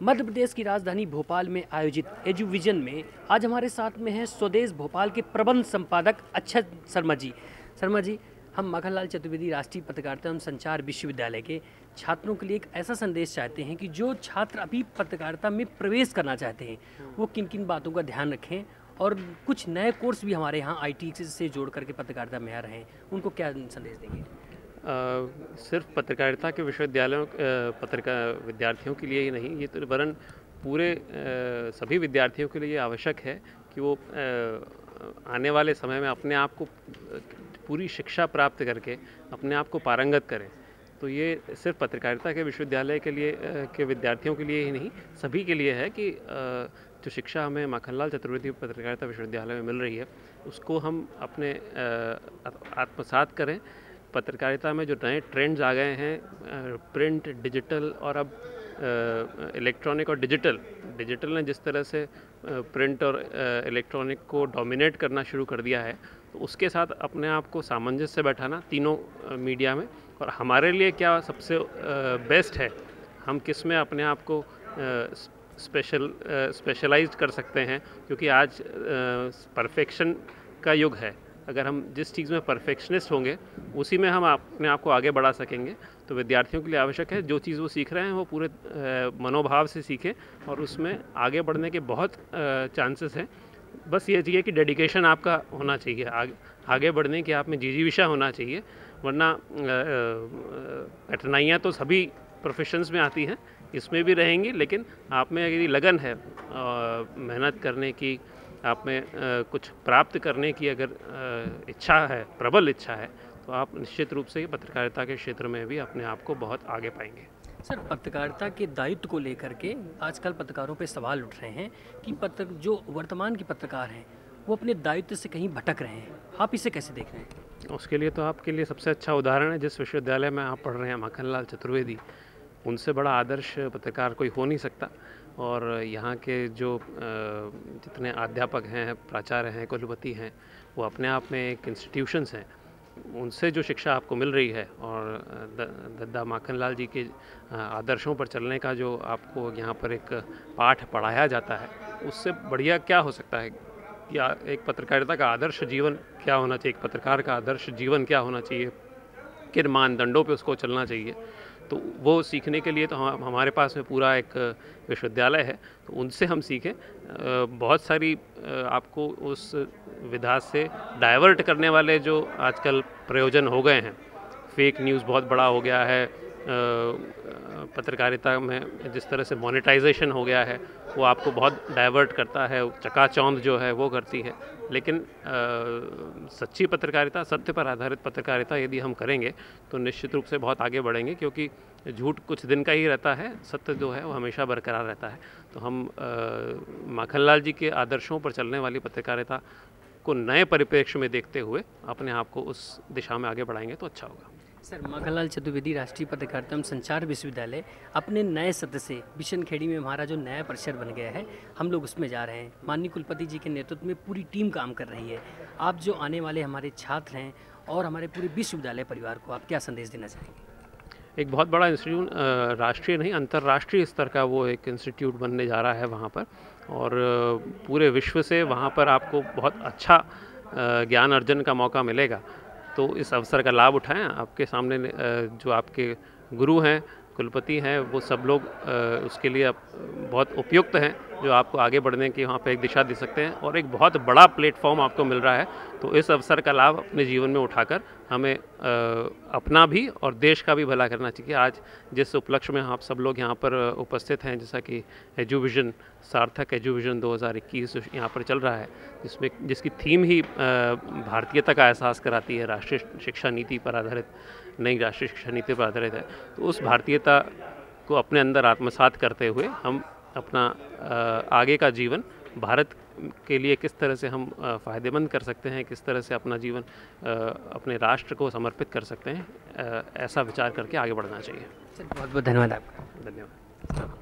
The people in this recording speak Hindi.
मध्य प्रदेश की राजधानी भोपाल में आयोजित एजुविजन में आज हमारे साथ में हैं स्वदेश भोपाल के प्रबंध संपादक अक्षत शर्मा जी। शर्मा जी, हम माखनलाल चतुर्वेदी राष्ट्रीय पत्रकारिता एवं संचार विश्वविद्यालय के छात्रों के लिए एक ऐसा संदेश चाहते हैं कि जो छात्र अभी पत्रकारिता में प्रवेश करना चाहते हैं वो किन किन बातों का ध्यान रखें, और कुछ नए कोर्स भी हमारे यहाँ IT से जोड़ करके पत्रकारिता में आ रहे हैं, उनको क्या संदेश देंगे? सिर्फ पत्रकारिता के विश्वविद्यालयों पत्रकार विद्यार्थियों के लिए ही नहीं, ये तो वरन पूरे सभी विद्यार्थियों के लिए आवश्यक है कि वो आने वाले समय में अपने आप को पूरी शिक्षा प्राप्त करके अपने आप को पारंगत करें। तो ये सिर्फ पत्रकारिता के विश्वविद्यालय के लिए के विद्यार्थियों के लिए ही नहीं, सभी के लिए है कि जो शिक्षा हमें माखनलाल चतुर्वेदी पत्रकारिता विश्वविद्यालय में मिल रही है उसको हम अपने आत्मसात करें। पत्रकारिता में जो नए ट्रेंड्स आ गए हैं, प्रिंट, डिजिटल और अब इलेक्ट्रॉनिक और डिजिटल ने जिस तरह से प्रिंट और इलेक्ट्रॉनिक को डोमिनेट करना शुरू कर दिया है, तो उसके साथ अपने आप को सामंजस्य बैठाना तीनों मीडिया में, और हमारे लिए क्या सबसे बेस्ट है, हम किस में अपने आप को स्पेशलाइज्ड कर सकते हैं, क्योंकि आज परफेक्शन का युग है। अगर हम जिस चीज़ में परफेक्शनिस्ट होंगे उसी में हम अपने आप को आगे बढ़ा सकेंगे। तो विद्यार्थियों के लिए आवश्यक है जो चीज़ वो सीख रहे हैं वो पूरे मनोभाव से सीखें, और उसमें आगे बढ़ने के बहुत चांसेस हैं। बस ये चाहिए कि डेडिकेशन आपका होना चाहिए, आगे बढ़ने की आप में जिजीविषा होना चाहिए, वरना कठिनाइयाँ तो सभी प्रोफेशंस में आती हैं, इसमें भी रहेंगी, लेकिन आप में यदि लगन है मेहनत करने की, आप में कुछ प्राप्त करने की अगर इच्छा है, प्रबल इच्छा है, तो आप निश्चित रूप से पत्रकारिता के क्षेत्र में भी अपने आप को बहुत आगे पाएंगे। सर, पत्रकारिता के दायित्व को लेकर के आजकल पत्रकारों पे सवाल उठ रहे हैं कि जो वर्तमान के पत्रकार हैं वो अपने दायित्व से कहीं भटक रहे हैं, आप इसे कैसे देख रहे हैं? उसके लिए तो आपके लिए सबसे अच्छा उदाहरण है जिस विश्वविद्यालय में आप पढ़ रहे हैं, माखनलाल चतुर्वेदी। उनसे बड़ा आदर्श पत्रकार कोई हो नहीं सकता। और यहाँ के जो जितने अध्यापक हैं, प्राचार्य हैं, कुलपति हैं, वो अपने आप में एक इंस्टीट्यूशंस हैं। उनसे जो शिक्षा आपको मिल रही है और दद्दा माखनलाल जी के आदर्शों पर चलने का जो आपको यहाँ पर एक पाठ पढ़ाया जाता है, उससे बढ़िया क्या हो सकता है? या एक पत्रकारिता का आदर्श जीवन क्या होना चाहिए, एक पत्रकार का आदर्श जीवन क्या होना चाहिए, किन मानदंडों पे उसको चलना चाहिए, तो वो सीखने के लिए तो हमारे पास में पूरा एक विश्वविद्यालय है, तो उनसे हम सीखें। बहुत सारी आपको उस विधा से डाइवर्ट करने वाले जो आजकल प्रयोजन हो गए हैं, फेक न्यूज़ बहुत बड़ा हो गया है, पत्रकारिता में जिस तरह से मोनेटाइजेशन हो गया है वो आपको बहुत डाइवर्ट करता है, चकाचौंध जो है वो करती है। लेकिन सच्ची पत्रकारिता, सत्य पर आधारित पत्रकारिता यदि हम करेंगे तो निश्चित रूप से बहुत आगे बढ़ेंगे, क्योंकि झूठ कुछ दिन का ही रहता है, सत्य जो है वो हमेशा बरकरार रहता है। तो हम माखनलाल जी के आदर्शों पर चलने वाली पत्रकारिता को नए परिप्रेक्ष्य में देखते हुए अपने आप को उस दिशा में आगे बढ़ाएंगे तो अच्छा होगा। सर, माखनलाल चतुर्वेदी राष्ट्रीय पत्रकारिता एवं संचार विश्वविद्यालय अपने नए सत्र से बिशनखेड़ी में हमारा जो नया परिसर बन गया है, हम लोग उसमें जा रहे हैं। माननीय कुलपति जी के नेतृत्व में पूरी टीम काम कर रही है। आप जो आने वाले हमारे छात्र हैं और हमारे पूरे विश्वविद्यालय परिवार को आप क्या संदेश देना चाहेंगे? एक बहुत बड़ा इंस्टीट्यूट, राष्ट्रीय नहीं अंतर्राष्ट्रीय स्तर का वो एक इंस्टीट्यूट बनने जा रहा है वहाँ पर, और पूरे विश्व से वहाँ पर आपको बहुत अच्छा ज्ञान अर्जन का मौका मिलेगा। तो इस अवसर का लाभ उठाएं। आपके सामने जो आपके गुरु हैं, कुलपति हैं, वो सब लोग उसके लिए बहुत उपयुक्त हैं, जो आपको आगे बढ़ने की वहाँ पे एक दिशा दे सकते हैं, और एक बहुत बड़ा प्लेटफॉर्म आपको मिल रहा है। तो इस अवसर का लाभ अपने जीवन में उठाकर हमें अपना भी और देश का भी भला करना चाहिए। आज जिस उपलक्ष्य में आप सब लोग यहाँ पर उपस्थित हैं, जैसा कि एजुविजन, सार्थक एजुविजन 2021 यहाँ पर चल रहा है, जिसकी थीम ही भारतीयता का एहसास कराती है, राष्ट्रीय शिक्षा नीति पर आधारित, नई राष्ट्रीय शिक्षा नीति पर आधारित है। तो उस भारतीयता को अपने अंदर आत्मसात करते हुए हम अपना आगे का जीवन भारत के लिए किस तरह से हम फ़ायदेमंद कर सकते हैं, किस तरह से अपना जीवन अपने राष्ट्र को समर्पित कर सकते हैं, ऐसा विचार करके आगे बढ़ना चाहिए। बहुत बहुत धन्यवाद आपका। धन्यवाद।